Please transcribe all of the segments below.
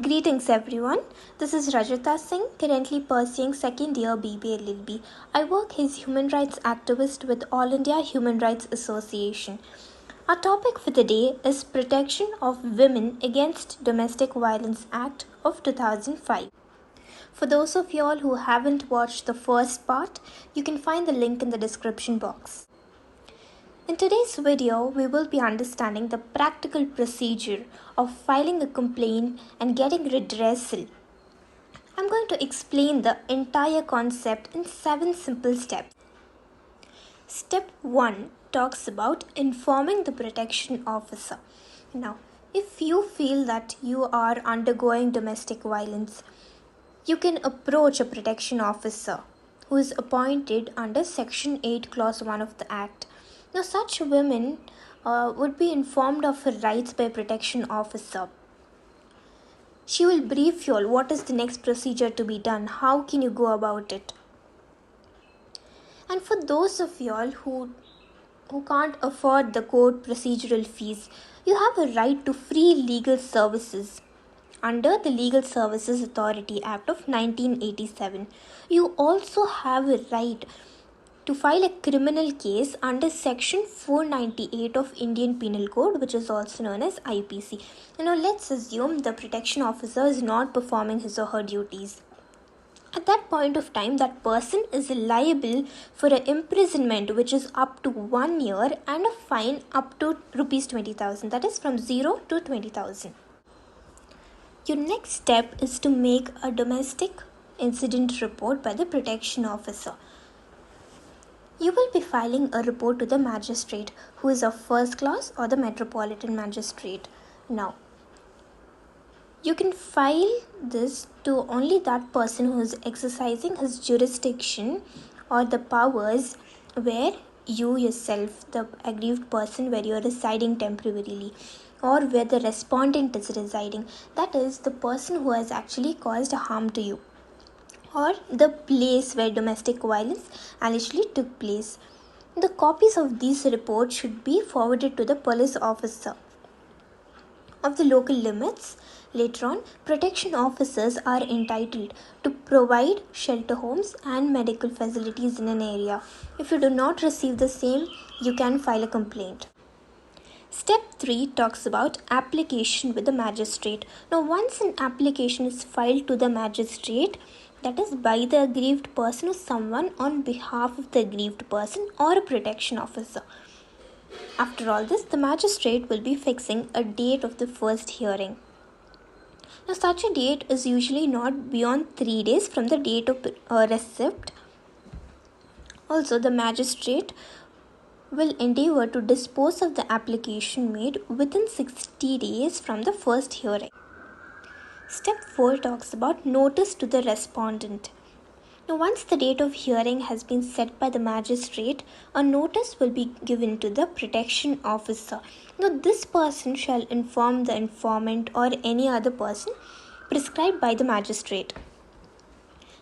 Greetings everyone. This is Rajata Singh, currently pursuing second year BBA LLB. I work as human rights activist with All India Human Rights Association. Our topic for the day is Protection of Women Against Domestic Violence Act of 2005. For those of y'all who haven't watched the first part, you can find the link in the description box. In today's video, we will be understanding the practical procedure of filing a complaint and getting redressal. I'm going to explain the entire concept in 7 simple steps. Step 1 talks about informing the protection officer. Now, if you feel that you are undergoing domestic violence, you can approach a protection officer who is appointed under Section 8, Clause 1 of the Act. Now, such women would be informed of her rights by a protection officer. She will brief you all what is the next procedure to be done, how can you go about it. And for those of y'all who can't afford the court procedural fees, you have a right to free legal services under the Legal Services Authority Act of 1987. You also have a right to file a criminal case under Section 498 of Indian Penal Code, which is also known as IPC. Now let's assume the protection officer is not performing his or her duties. At that point of time, that person is liable for an imprisonment which is up to 1 year and a fine up to rupees 20,000. That is from 0 to 20,000. Your next step is to make a domestic incident report by the protection officer. You will be filing a report to the magistrate, who is of first class or the metropolitan magistrate. Now, you can file this to only that person who is exercising his jurisdiction or the powers where you yourself, the aggrieved person, where you are residing temporarily, or where the respondent is residing. That is the person who has actually caused harm to you, or the place where domestic violence allegedly took place. The copies of these reports should be forwarded to the police officer of the local limits. Later on, protection officers are entitled to provide shelter homes and medical facilities in an area. If you do not receive the same, you can file a complaint. Step 3 talks about application with the magistrate. Now, once an application is filed to the magistrate, that is by the aggrieved person or someone on behalf of the aggrieved person or a protection officer. After all this, the magistrate will be fixing a date of the first hearing. Now, such a date is usually not beyond 3 days from the date of receipt. Also, the magistrate will endeavor to dispose of the application made within 60 days from the first hearing. Step 4 talks about notice to the respondent. Now, once the date of hearing has been set by the magistrate, a notice will be given to the protection officer. Now, this person shall inform the informant or any other person prescribed by the magistrate.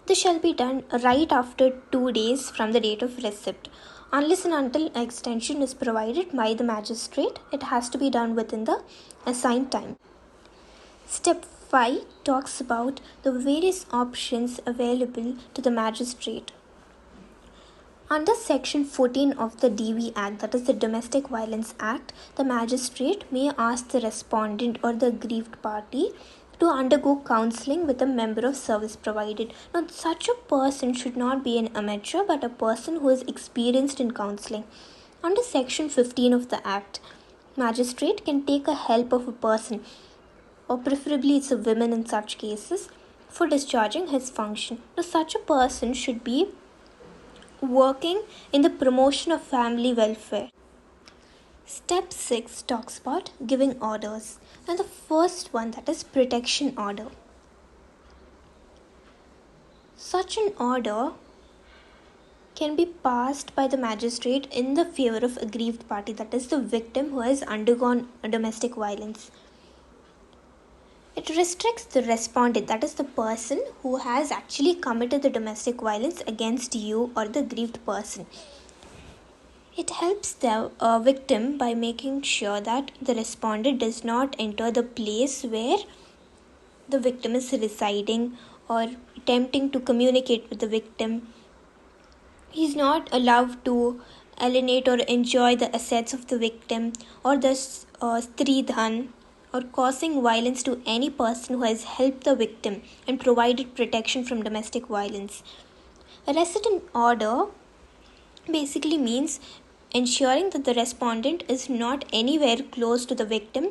This shall be done right after 2 days from the date of receipt. Unless and until an extension is provided by the magistrate, it has to be done within the assigned time. Step 5 talks about the various options available to the magistrate. Under Section 14 of the DV Act, that is the Domestic Violence Act, the magistrate may ask the respondent or the aggrieved party to undergo counseling with a member of service provided. Now, such a person should not be an amateur but a person who is experienced in counseling. Under Section 15 of the Act, magistrate can take a help of a person, or preferably it's a woman in such cases, for discharging his function. Now, such a person should be working in the promotion of family welfare. Step 6 talks about giving orders. And the first one, that is protection order. Such an order can be passed by the magistrate in the favor of aggrieved party, that is the victim who has undergone domestic violence. It restricts the respondent, that is the person who has actually committed the domestic violence against you or the aggrieved person. It helps the victim by making sure that the respondent does not enter the place where the victim is residing or attempting to communicate with the victim. He is not allowed to alienate or enjoy the assets of the victim or the stridhan, or causing violence to any person who has helped the victim and provided protection from domestic violence. A resident order basically means ensuring that the respondent is not anywhere close to the victim.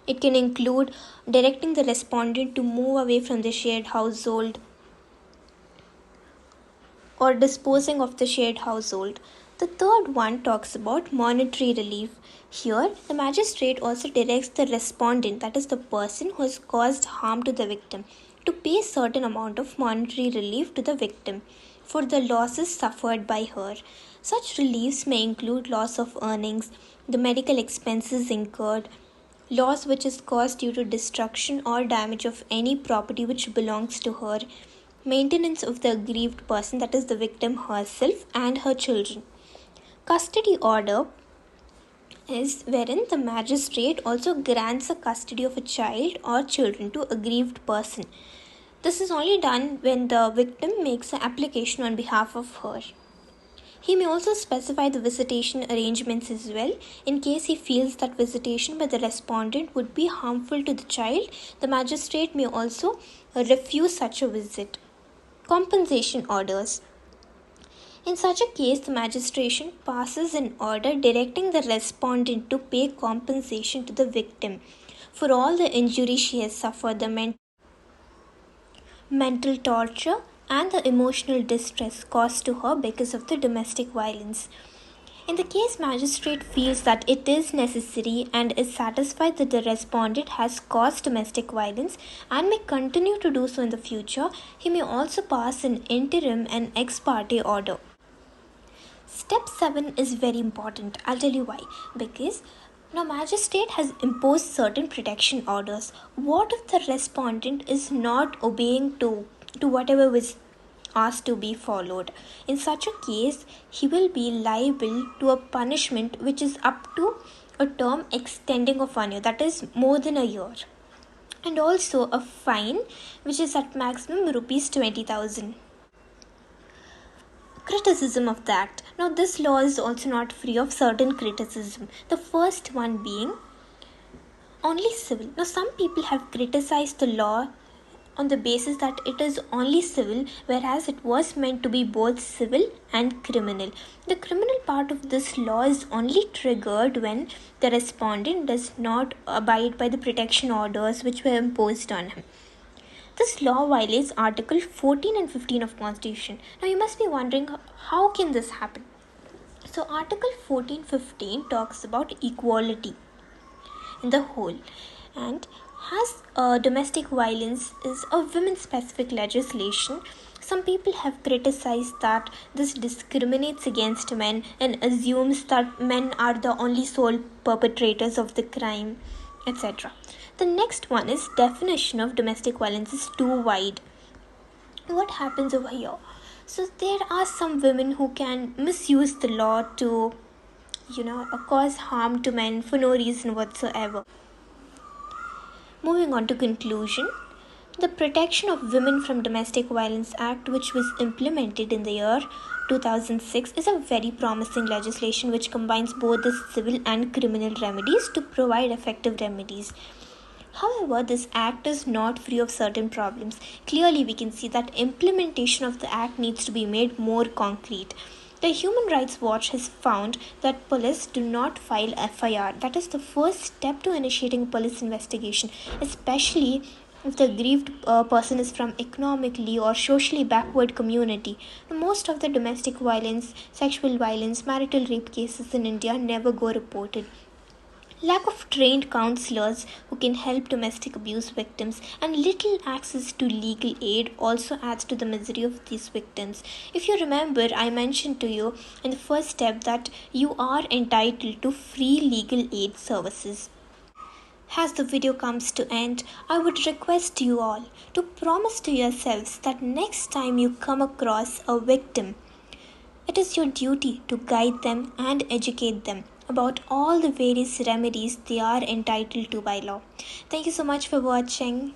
It can include directing the respondent to move away from the shared household or disposing of the shared household. The third one talks about monetary relief. Here, the magistrate also directs the respondent, that is the person who has caused harm to the victim, to pay a certain amount of monetary relief to the victim for the losses suffered by her. Such reliefs may include loss of earnings, the medical expenses incurred, loss which is caused due to destruction or damage of any property which belongs to her, maintenance of the aggrieved person, that is the victim herself and her children. Custody order is wherein the magistrate also grants a custody of a child or children to a aggrieved person. This is only done when the victim makes an application on behalf of her. He may also specify the visitation arrangements as well. In case he feels that visitation by the respondent would be harmful to the child, the magistrate may also refuse such a visit. Compensation orders. In such a case, the magistrate passes an order directing the respondent to pay compensation to the victim for all the injury she has suffered, the mental torture and the emotional distress caused to her because of the domestic violence. In the case magistrate feels that it is necessary and is satisfied that the respondent has caused domestic violence and may continue to do so in the future, he may also pass an interim and ex parte order. Step 7 is very important. I'll tell you why. Because now magistrate has imposed certain protection orders. What if the respondent is not obeying to whatever was asked to be followed? In such a case, he will be liable to a punishment which is up to a term extending of 1 year, that is more than a year, and also a fine which is at maximum rupees 20,000. Criticism of the act. Now this law is also not free of certain criticism. The first one being only civil. Now some people have criticized the law on the basis that it is only civil, whereas it was meant to be both civil and criminal. The criminal part of this law is only triggered when the respondent does not abide by the protection orders which were imposed on him. This law violates Article 14 and 15 of Constitution. Now you must be wondering, how can this happen? So Article 14-15 talks about equality in the whole, and has domestic violence is a women-specific legislation. Some people have criticized that this discriminates against men and assumes that men are the only sole perpetrators of the crime, etc. The next one is definition of domestic violence is too wide. What happens over here? So there are some women who can misuse the law to, cause harm to men for no reason whatsoever. Moving on to conclusion, the Protection of Women from Domestic Violence Act, which was implemented in the year 2006, is a very promising legislation which combines both the civil and criminal remedies to provide effective remedies. However, this act is not free of certain problems. Clearly, we can see that implementation of the act needs to be made more concrete. The Human Rights Watch has found that police do not file FIR. That is the first step to initiating a police investigation, especially if the aggrieved person is from economically or socially backward community. Most of the domestic violence, sexual violence, marital rape cases in India never go reported. Lack of trained counselors who can help domestic abuse victims and little access to legal aid also adds to the misery of these victims. If you remember, I mentioned to you in the first step that you are entitled to free legal aid services. As the video comes to end, I would request you all to promise to yourselves that next time you come across a victim, it is your duty to guide them and educate them about all the various remedies they are entitled to by law. Thank you so much for watching.